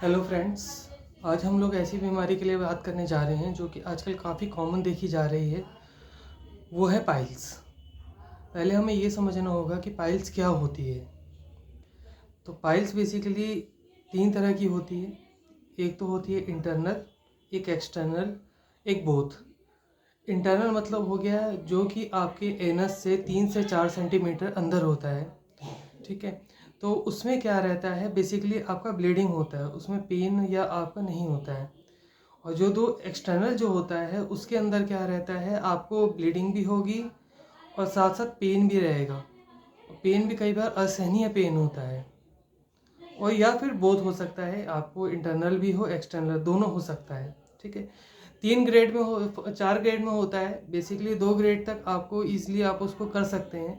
Hello friends. आज हम लोग ऐसी बीमारी के लिए बात करने जा रहे हैं जो कि आजकल काफ़ी कॉमन देखी जा रही है। वो है पाइल्स। पहले हमें ये समझना होगा कि पाइल्स क्या होती है। तो पाइल्स बेसिकली तीन तरह की होती है। एक तो होती है इंटरनल, एक एक्सटर्नल, एक बोथ। इंटरनल मतलब हो गया जो कि आपके एनस से 3 से 4 सेंटीमीटर अंदर होता है। ठीक है। तो उसमें क्या रहता है, बेसिकली आपका ब्लीडिंग होता है, उसमें पेन या आपका नहीं होता है। और जो दो एक्सटर्नल जो होता है उसके अंदर क्या रहता है, आपको ब्लीडिंग भी होगी और साथ साथ पेन भी रहेगा। पेन भी कई बार असहनीय पेन होता है, और या फिर बोथ हो सकता है, आपको इंटरनल भी हो एक्सटर्नल दोनों हो सकता है। ठीक है। 3 ग्रेड में हो, 4 ग्रेड में होता है। बेसिकली 2 ग्रेड तक आपको ईजिली आप उसको कर सकते हैं।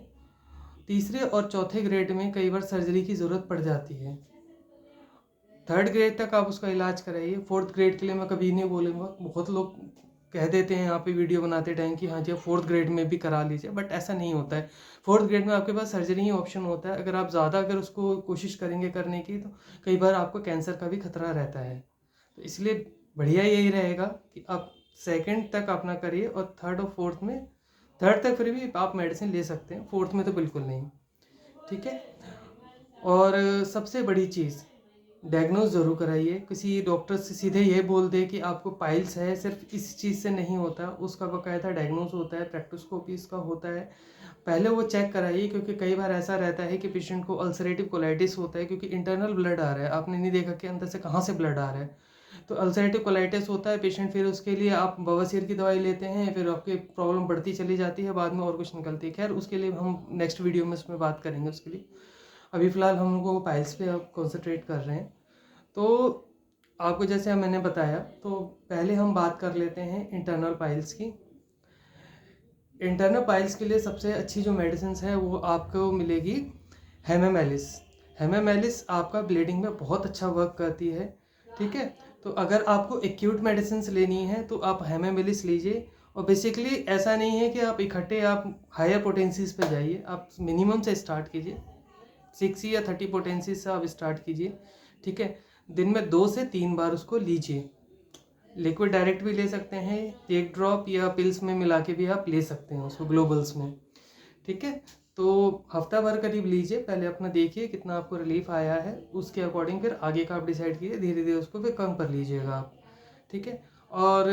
तीसरे और चौथे ग्रेड में कई बार सर्जरी की ज़रूरत पड़ जाती है। 3rd ग्रेड तक आप उसका इलाज कराइए। 4th ग्रेड के लिए मैं कभी नहीं बोलूँगा। बहुत लोग कह देते हैं यहाँ पे वीडियो बनाते टाइम कि हाँ जी 4th ग्रेड में भी करा लीजिए, बट ऐसा नहीं होता है। 4th ग्रेड में आपके पास सर्जरी ही ऑप्शन होता है। अगर आप ज़्यादा अगर उसको कोशिश करेंगे करने की तो कई बार आपको कैंसर का भी खतरा रहता है। तो इसलिए बढ़िया यही रहेगा कि आप 2nd तक अपना करिए, और 3rd और 4th में, 3rd तक फिर भी आप मेडिसिन ले सकते हैं, 4th में तो बिल्कुल नहीं। ठीक है। और सबसे बड़ी चीज़, डायग्नोज ज़रूर कराइए। किसी डॉक्टर से सीधे ये बोल दे कि आपको पाइल्स है, सिर्फ इस चीज़ से नहीं होता, उसका बाकायदा डायग्नोज होता है, प्रैक्टोस्कोपी इसका होता है। पहले वो चेक कराइए, क्योंकि कई बार ऐसा रहता है कि पेशेंट को अल्सरेटिव कोलाइटिस होता है, क्योंकि इंटरनल ब्लड आ रहा है, आपने नहीं देखा कि अंदर से कहाँ से ब्लड आ रहा है। तो अल्सरेटिव कोलाइटिस होता है पेशेंट, फिर उसके लिए आप बवासीर की दवाई लेते हैं, फिर आपकी प्रॉब्लम बढ़ती चली जाती है, बाद में और कुछ निकलती है। खैर उसके लिए हम नेक्स्ट वीडियो में उसमें बात करेंगे उसके लिए। अभी फ़िलहाल हम लोगों को पाइल्स पे अब कॉन्सेंट्रेट कर रहे हैं। तो आपको जैसे मैंने बताया, तो पहले हम बात कर लेते हैं इंटरनल पाइल्स की। इंटरनल पाइल्स के लिए सबसे अच्छी जो मेडिसिन है वो आपको मिलेगी हेमेमेलिस। हेमेमेलिस आपका ब्लीडिंग में बहुत अच्छा वर्क करती है। ठीक है। तो अगर आपको एक्यूट मेडिसिन लेनी है तो आप हेमेमेलिस लीजिए। और बेसिकली ऐसा नहीं है कि आप इकट्ठे आप हायर पोटेंसीज पे जाइए, आप मिनिमम से स्टार्ट कीजिए। 6 या 30 पोटेंसी से आप स्टार्ट कीजिए। ठीक है। दिन में 2 से 3 बार उसको लीजिए। लिक्विड डायरेक्ट भी ले सकते हैं, 1 ड्रॉप या पिल्स में मिला के भी आप ले सकते हैं उसको ग्लोबल्स में। ठीक है। तो हफ्ता भर करीब लीजिए, पहले अपना देखिए कितना आपको रिलीफ आया है, उसके अकॉर्डिंग फिर आगे का आप डिसाइड कीजिए, धीरे धीरे उसको फिर कम कर लीजिएगा आप। ठीक है। और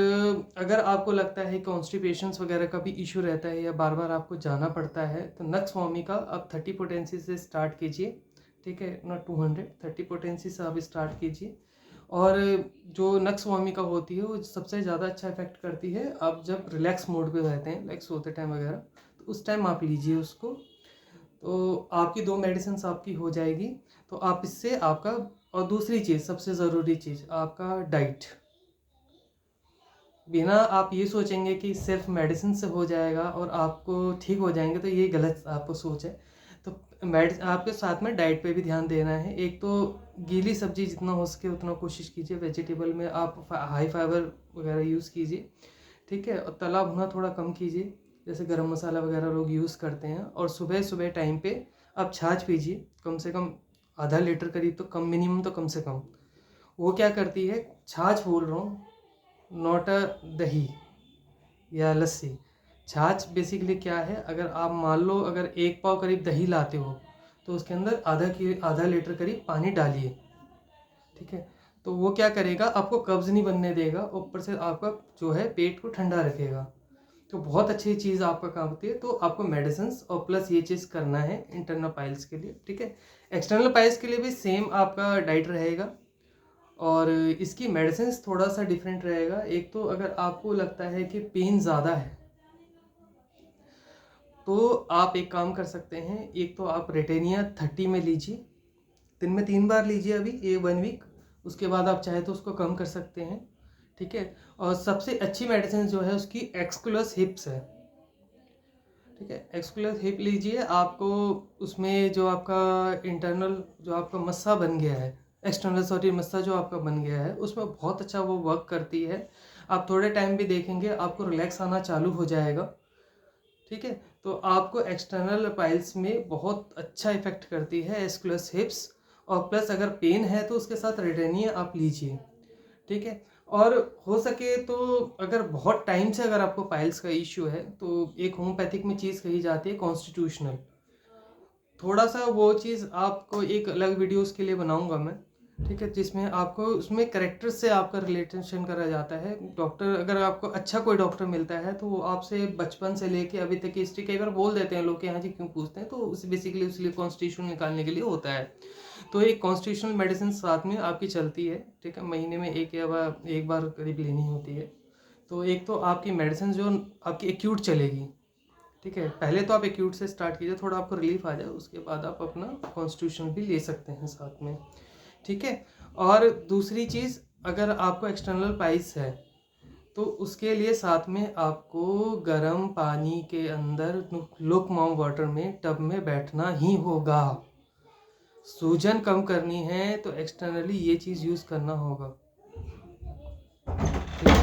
अगर आपको लगता है कॉन्स्टिपेशंस वगैरह का भी इशू रहता है या बार बार आपको जाना पड़ता है, तो नक्स वॉमी का आप 30 पोटेंसी से स्टार्ट कीजिए। ठीक है। नॉट 200, 30 पोटेंसी से आप स्टार्ट कीजिए। और जो नक्स वॉमी का होती है वो सबसे ज़्यादा अच्छा इफेक्ट करती है आप जब रिलैक्स मोड पे रहते हैं, लाइक सोते टाइम वगैरह, तो उस टाइम आप लीजिए उसको। तो आपकी 2 मेडिसिन आपकी हो जाएगी। तो आप इससे आपका, और दूसरी चीज़ सबसे ज़रूरी चीज़ आपका डाइट। बिना आप ये सोचेंगे कि सिर्फ मेडिसिन से हो जाएगा और आपको ठीक हो जाएंगे, तो ये गलत आपको सोच है। तो आपके साथ में डाइट पे भी ध्यान देना है। एक तो गीली सब्जी जितना हो सके उतना कोशिश कीजिए, वेजिटेबल में आप हाई फाइबर वगैरह यूज़ कीजिए। ठीक है। और तला भुना थोड़ा कम कीजिए, जैसे गरम मसाला वगैरह लोग यूज़ करते हैं। और सुबह सुबह टाइम पे आप छाछ पीजिए, कम से कम आधा लीटर करीब, तो कम मिनिमम तो कम से कम। वो क्या करती है, छाछ बोल रहा हूँ, नॉट अ दही या लस्सी। छाछ बेसिकली क्या है, अगर आप मान लो अगर 1 पाव करीब दही लाते हो, तो उसके अंदर आधा लीटर करीब पानी डालिए। ठीक है। तो वो क्या करेगा, आपको कब्ज़ नहीं बनने देगा, ऊपर से आपका जो है पेट को ठंडा रखेगा। तो बहुत अच्छी चीज़ आपका काम होती है। तो आपको मेडिसिन और प्लस ये चीज़ करना है इंटरनल पाइल्स के लिए। ठीक है। एक्सटर्नल पाइल्स के लिए भी सेम आपका डाइट रहेगा, और इसकी मेडिसिन थोड़ा सा डिफरेंट रहेगा। एक तो अगर आपको लगता है कि पेन ज़्यादा है, तो आप एक काम कर सकते हैं, एक तो आप रेटेनिया 30 में लीजिए, दिन में 3 बार लीजिए अभी ये 1 वीक। उसके बाद आप चाहे तो उसको कम कर सकते हैं। ठीक है। और सबसे अच्छी मेडिसिन जो है उसकी एक्सक्लूसिव हिप्स है। ठीक है। एक्सक्लूसिव हिप लीजिए। आपको उसमें जो आपका इंटरनल जो आपका मस्सा बन गया है, एक्सटर्नल सॉरी मस्सा जो आपका बन गया है, उसमें बहुत अच्छा वो वर्क करती है। आप थोड़े टाइम भी देखेंगे आपको रिलैक्स आना चालू हो जाएगा। ठीक है। तो आपको एक्सटर्नल पाइल्स में बहुत अच्छा इफेक्ट करती है एक्सक्लूसिव हिप्स। और प्लस अगर पेन है तो उसके साथ रेटेनिया आप लीजिए, ठीक है। और हो सके तो अगर बहुत टाइम से अगर आपको पाइल्स का इश्यू है तो एक होम्योपैथिक में चीज़ कही जाती है कॉन्स्टिट्यूशनल। थोड़ा सा वो चीज़ आपको एक अलग वीडियो उसके लिए बनाऊंगा मैं, ठीक है, जिसमें आपको उसमें करेक्टर से आपका रिलेशन करा जाता है। डॉक्टर अगर आपको अच्छा कोई डॉक्टर मिलता है तो वो आपसे बचपन से लेके अभी तक की हिस्ट्री कई बार बोल देते हैं लोग कि हाँ जी क्यों पूछते हैं, तो उस बेसिकली उसके कॉन्स्टिट्यूशन निकालने के लिए होता है। तो एक कॉन्स्टिट्यूशनल मेडिसिन साथ में आपकी चलती है, ठीक है, महीने में एक बार करीब लेनी होती है। तो एक तो आपकी मेडिसिन जो आपकी एक्यूट चलेगी, ठीक है, पहले तो आप एक्यूट से स्टार्ट कीजिए, थोड़ा आपको रिलीफ आ जाए, उसके बाद आप अपना कॉन्स्टिट्यूशन भी ले सकते हैं साथ में, ठीक है। और दूसरी चीज़, अगर आपको एक्सटर्नल पाइल्स है तो उसके लिए साथ में आपको गर्म पानी के अंदर लुकवार्म वाटर में टब में बैठना ही होगा। सूजन कम करनी है तो एक्सटर्नली ये चीज़ यूज़ करना होगा, ठीक है।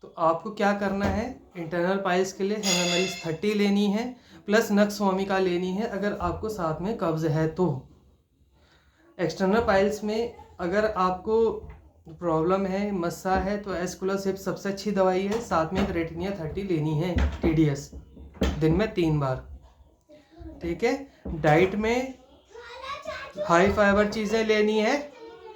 तो आपको क्या करना है, इंटरनल पाइल्स के लिए हेमामेलिस 30 लेनी है प्लस नक्स वोमिका लेनी है अगर आपको साथ में कब्ज है तो। एक्सटर्नल पाइल्स में अगर आपको प्रॉब्लम है, मस्सा है, तो एस्कुलरसिप सबसे अच्छी दवाई है, साथ में रेटिनिया 30 लेनी है TDS दिन में 3 बार, ठीक है। डाइट में हाई फाइबर चीज़ें लेनी है,